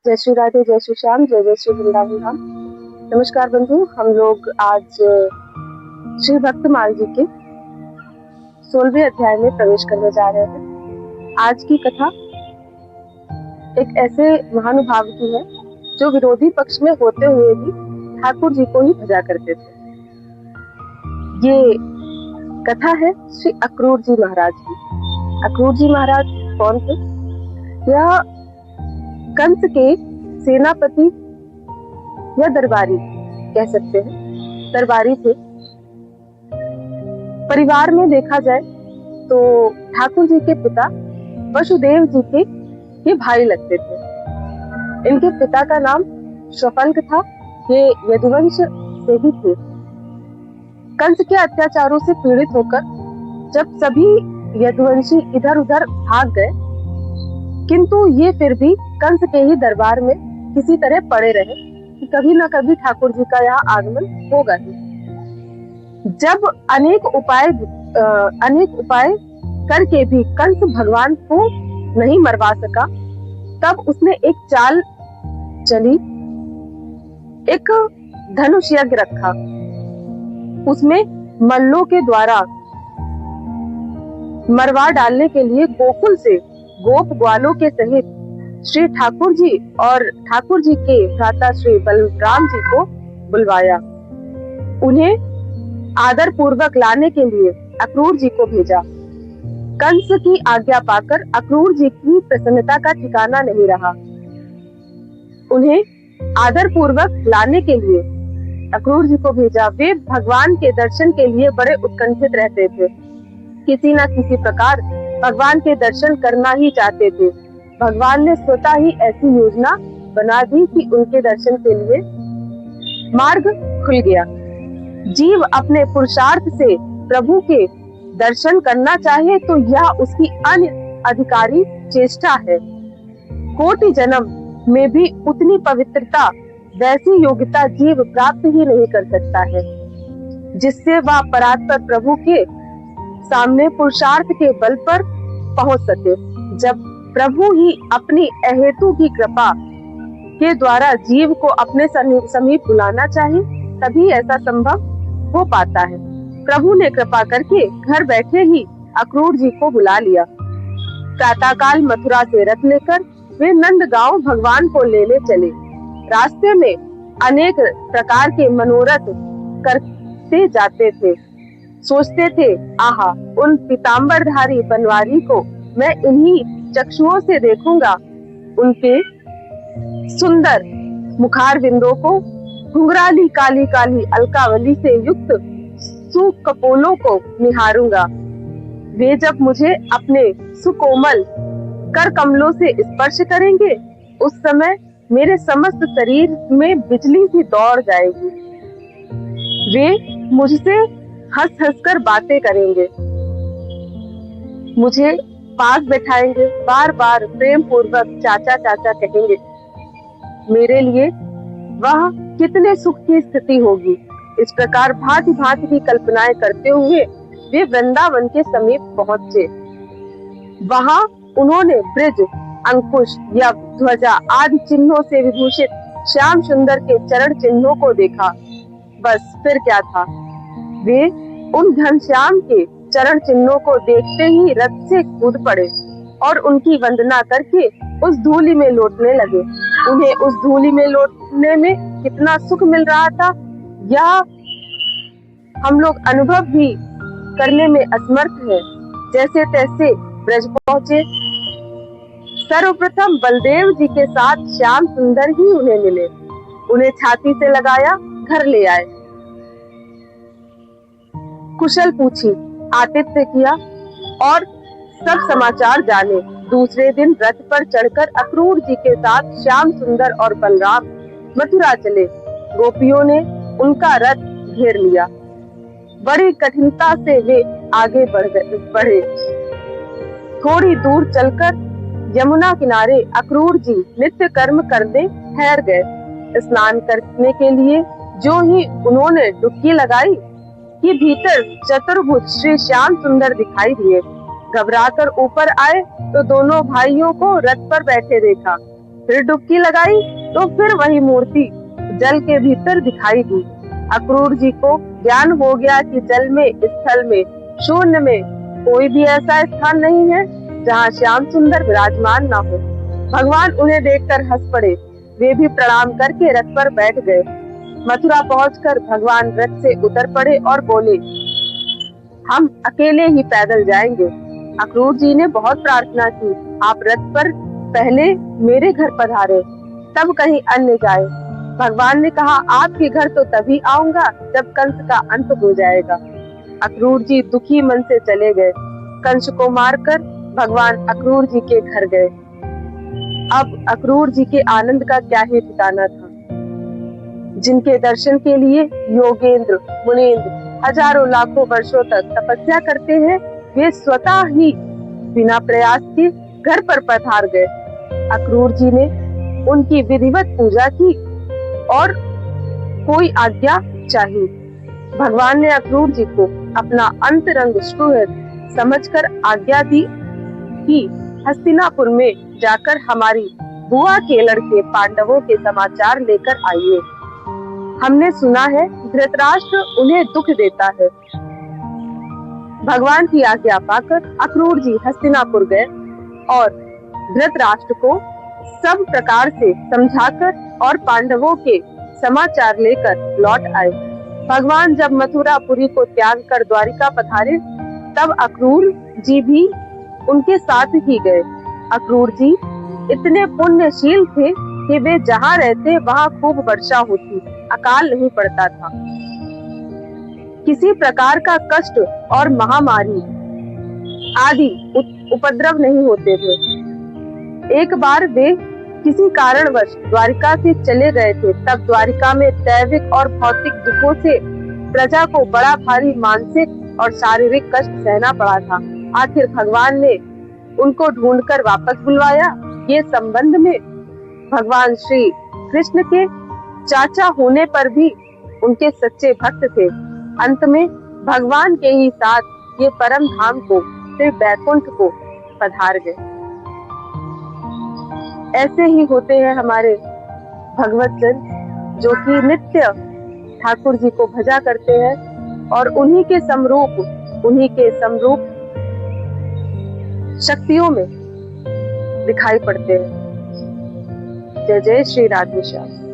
जय श्री राधे, जय श्री श्याम, जय जय श्री वृंदावन धाम। नमस्कार बंधु, हम लोग आज श्री भक्तमाल जी के 16वें अध्याय में प्रवेश करने जा रहे हैं। आज की कथा एक ऐसे महानुभाव की है जो विरोधी पक्ष में होते हुए भी ठाकुर जी को ही भजा करते थे। ये कथा है श्री अक्रूर जी महाराज की। अक्रूर जी महाराज कौन थे? यह कंस के सेनापति या दरबारी कह सकते हैं, दरबारी थे। परिवार में देखा जाए तो ठाकुर जी के पिता वसुदेव जी के ये भाई लगते थे। इनके पिता का नाम शफल्क था। ये यदुवंश से ही थे। कंस के अत्याचारों से पीड़ित होकर जब सभी यदुवंशी इधर उधर भाग गए, किंतु ये फिर भी कंस के ही दरबार में किसी तरह पड़े रहे कि कभी न कभी ठाकुर जी का यहाँ आगमन होगा ही। जब अनेक उपाय करके भी कंस भगवान को नहीं मरवा सका, तब उसने एक चाल चली, एक धनुष यज्ञ रखा। उसमें मल्लों के द्वारा मरवा डालने के लिए गोकुल से गोप ग्वालों के सहित श्री ठाकुर जी और ठाकुर जी के भ्राता श्री बलराम जी को बुलवाया। उन्हें आदर पूर्वक लाने के लिए अक्रूर जी को भेजा। कंस की आज्ञा पाकर अक्रूर जी की प्रसन्नता का ठिकाना नहीं रहा। उन्हें आदर पूर्वक लाने के लिए अक्रूर जी को भेजा। वे भगवान के दर्शन के लिए बड़े उत्कंठित रहते थे। किसी न किसी प्रकार भगवान के दर्शन करना ही चाहते थे। भगवान ने स्वतः ही ऐसी योजना बना दी कि उनके दर्शन के लिए मार्ग खुल गया। जीव अपने पुरुषार्थ से प्रभु के दर्शन करना चाहे तो यह उसकी अनअधिकारी चेष्टा है। कोटि जन्म में भी उतनी पवित्रता, वैसी योग्यता जीव प्राप्त ही नहीं कर सकता है जिससे वह परात्पर प्रभु के सामने पुरुषार्थ के बल पर पहुंच सके। जब प्रभु ही अपनी अहेतु की कृपा के द्वारा जीव को अपने समीप बुलाना चाहे, तभी ऐसा संभव हो पाता है। प्रभु ने कृपा करके घर बैठे ही अक्रूर जी को बुला लिया। प्रातःकाल मथुरा से रथ लेकर वे नंदगांव भगवान को लेने चले। रास्ते में अनेक प्रकार के मनोरथ करते जाते थे। सोचते थे, आहा, उन पीतांबरधारी बनवारी को मैं इन्हीं चक्षुओं से देखूंगा। उनके सुंदर मुखार बिंदों को, घुंघराली काली काली अलकावली से युक्त सुकपोलों को निहारूंगा। वे जब मुझे अपने सुकोमल कर कमलों से स्पर्श करेंगे, उस समय मेरे समस्त शरीर में बिजली सी दौड़ जाएगी। वे मुझसे हंस हंस कर बातें करेंगे, मुझे पास बैठाएंगे, बार बार प्रेम पूर्वक चाचा चाचा कहेंगे। मेरे लिए वह कितने सुख की स्थिति होगी। इस प्रकार भांति भांति की कल्पनाएं करते हुए वे वृंदावन के समीप पहुंचे। वहां उन्होंने ब्रज, अंकुश, यव, ध्वजा आदि चिन्हों से विभूषित श्याम सुंदर के चरण चिन्हों को देखा। बस फिर क्या था, वे उन घनश्याम के चरण चिन्हों को देखते ही रथ से कूद पड़े और उनकी वंदना करके उस धूलि में लौटने लगे। उन्हें उस धूलि में लौटने में कितना सुख मिल रहा था, यह हम लोग अनुभव भी करने में असमर्थ हैं। जैसे तैसे ब्रज पहुंचे। सर्वप्रथम बलदेव जी के साथ श्याम सुंदर ही उन्हें मिले। उन्हें छाती से लगाया, घर ले आए। कुशल पूछी, आतिथ्य किया और सब समाचार जाने। दूसरे दिन रथ पर चढ़कर अक्रूर जी के साथ श्याम सुंदर और बलराम मथुरा चले। गोपियों ने उनका रथ घेर लिया। बड़ी कठिनता से वे आगे बढ़े। थोड़ी दूर चलकर यमुना किनारे अक्रूर जी नित्य कर्म करने ठहर गए। स्नान करने के लिए जो ही उन्होंने डुबकी लगाई कि भीतर चतुर्भुज श्री श्याम सुंदर दिखाई दिए। घबराकर ऊपर आए तो दोनों भाइयों को रथ पर बैठे देखा। फिर डुबकी लगाई तो फिर वही मूर्ति जल के भीतर दिखाई दी। अक्रूर जी को ज्ञान हो गया कि जल में, स्थल में, शून्य में कोई भी ऐसा स्थान नहीं है जहाँ श्याम सुंदर विराजमान ना हो। भगवान उन्हें देखकर हंस पड़े। वे भी प्रणाम करके रथ पर बैठ गए। मथुरा पहुंचकर भगवान रथ से उतर पड़े और बोले, हम अकेले ही पैदल जाएंगे। अक्रूर जी ने बहुत प्रार्थना की, आप रथ पर पहले मेरे घर पधारे, तब कहीं अन्य जाए। भगवान ने कहा, आपके घर तो तभी आऊंगा जब कंस का अंत हो जाएगा। अक्रूर जी दुखी मन से चले गए। कंस को मारकर भगवान अक्रूर जी के घर गए। अब अक्रूर जी के आनंद का क्या ही ठिकाना था। जिनके दर्शन के लिए योगेंद्र, मुनींद्र हजारों लाखों वर्षों तक तपस्या करते हैं, वे स्वतः ही बिना प्रयास के घर पर पधार गए। अक्रूर जी ने उनकी विधिवत पूजा की और कोई आज्ञा चाहिए। भगवान ने अक्रूर जी को अपना अंतरंग सुहृद समझकर आज्ञा दी कि हस्तिनापुर में जाकर हमारी बुआ के लड़के पांडवों के समाचार लेकर आइए। हमने सुना है धृतराष्ट्र उन्हें दुख देता है। भगवान की आज्ञा पाकर अक्रूर जी हस्तिनापुर गए और धृतराष्ट्र को सब प्रकार से समझाकर और पांडवों के समाचार लेकर लौट आए। भगवान जब मथुरापुरी को त्याग कर द्वारिका पधारे, तब अक्रूर जी भी उनके साथ ही गए। अक्रूर जी इतने पुण्यशील थे कि वे जहाँ रहते वहाँ खूब वर्षा होती, अकाल नहीं पड़ता था। किसी प्रकार का कष्ट और महामारी आदि उपद्रव नहीं होते थे। एक बार वे किसी कारणवश द्वारिका से चले गए थे, तब द्वारिका में दैविक और भौतिक दुखों से प्रजा को बड़ा भारी मानसिक और शारीरिक कष्ट सहना पड़ा था। आखिर भगवान ने उनको ढूंढकर वापस बुलवाया। ये संबंध में भगवान श्री कृष्ण के चाचा होने पर भी उनके सच्चे भक्त थे। अंत में भगवान के ही साथ ये परम धाम को, श्री बैकुंठ को पधार गए। ऐसे ही होते हैं हमारे भगवत जन, जो कि नित्य ठाकुर जी को भजा करते हैं और उन्हीं के समरूप शक्तियों में दिखाई पड़ते हैं। जय जय श्री राधेश्याम।